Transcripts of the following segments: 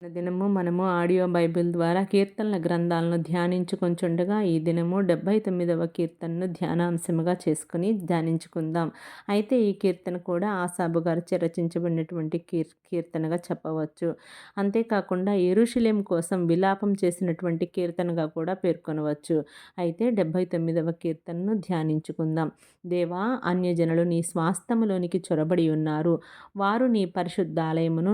దినము మనము audio Bible ద్వారా కీర్తనల గ్రంథాలను ధ్యానించుకొంచుండగా ఈ దినము 79వ కీర్తనను ధ్యానాంశముగా చేసుకుని ధ్యానించుకుందాం. అయితే ఈ కీర్తన కూడా ఆసాబు గారిచే రచించబడినటువంటి కీర్తనగా చెప్పవచ్చు. అంతేకాకుండా యెరూషలేము కోసం విలాపం చేసినటువంటి కీర్తనగా కూడా పేర్కొనవచ్చు. అయితే 79వ కీర్తనను ధ్యానించుకుందాం. దేవా, అన్యజనులు నీ స్వాస్థ్యములోనికి చొరబడి ఉన్నారు. వారు నీ పరిశుద్ధాలయమును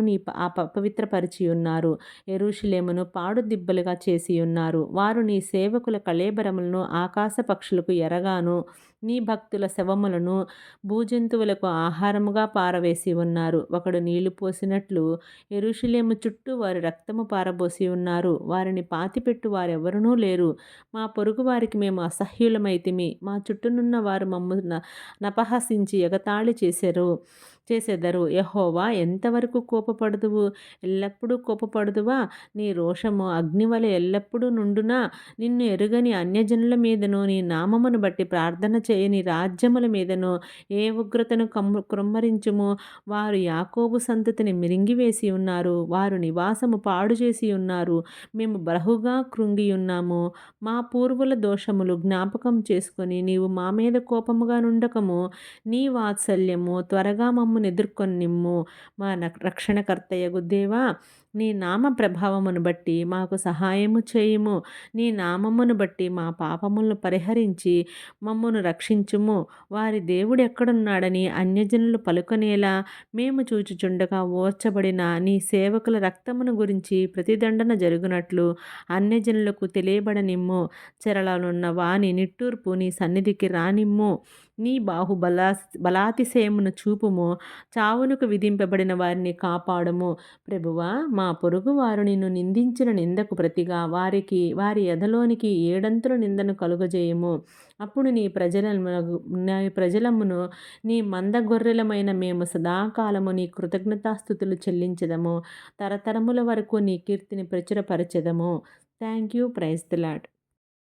పవిత్రపరిచి ఉన్నారు. యెరూషలేమును పాడు దిబ్బలుగా చేసి ఉన్నారు. వారు నీ సేవకుల కళేబరములను ఆకాశ పక్షులకు ఎరగాను, నీ భక్తుల శవములను భూజంతువులకు ఆహారముగా పారవేసి ఉన్నారు. ఒకడు నీళ్లు పోసినట్లు యెరూషలేము చుట్టూ వారి రక్తము పారబోసి ఉన్నారు. వారిని పాతిపెట్టు వారెవరునూ లేరు. మా పొరుగు వారికి మేము అసహ్యులమైతిమి. మా చుట్టూనున్న వారు మమ్ము నపహసించి ఎగతాళి చేసెదరు. యెహోవా, ఎంతవరకు కోపపడుదువు? ఎల్లప్పుడూ కోపపడుదువా? నీ రోషము అగ్నివలె ఎల్లప్పుడూ నుండునా? నిన్ను ఎరుగని అన్యజనుల మీదను, నీ నామమును బట్టి ప్రార్థన చేయని రాజ్యముల మీదను ఏ ఉగ్రతను కృమ్మరించుము. వారు యాకోబు సంతతిని మిరింగివేసి ఉన్నారు. వారు నివాసము పాడు చేసి ఉన్నారు. మేము బహుగా కృంగి ఉన్నాము. మా పూర్వుల దోషములు జ్ఞాపకం చేసుకొని నీవు మా మీద కోపముగా నుండకము. నీ వాత్సల్యము త్వరగా మమ్మను ఎదుర్కొని నిమ్ము. మా రక్షణకర్తయగు దేవా, నీ నామ ప్రభావమును బట్టి మాకు సహాయము చేయుము. నీ నామమును బట్టి మా పాపములను పరిహరించి మమ్మను రక్షించుము. వారి దేవుడు ఎక్కడున్నాడని అన్యజనులు పలుకనేలా మేము చూచుచుండగా ఓర్చబడిన నీ సేవకుల రక్తమును గురించి ప్రతిదండన జరుగునట్లు అన్యజనులకు తెలియబడనిమ్ము. చెరలనున్న వాని నిట్టూర్పు నీ సన్నిధికి రానిమ్ము. నీ బలాతిశయమును చూపుము. చావునకు విధింపబడిన వారిని కాపాడుము. ప్రభువా, మా పొరుగు వారు నిన్ను నిందించిన నిందకు ప్రతిగా వారి ఎదలోనికి ఏడంతుల నిందను కలుగజేయము. అప్పుడు నీ ప్రజలమును నీ మంద గొర్రెలమైన మేము సదాకాలము నీ కృతజ్ఞతాస్థుతులు చెల్లించదము. తరతరముల వరకు నీ కీర్తిని ప్రచురపరచెదము. Thank you. Praise the lord.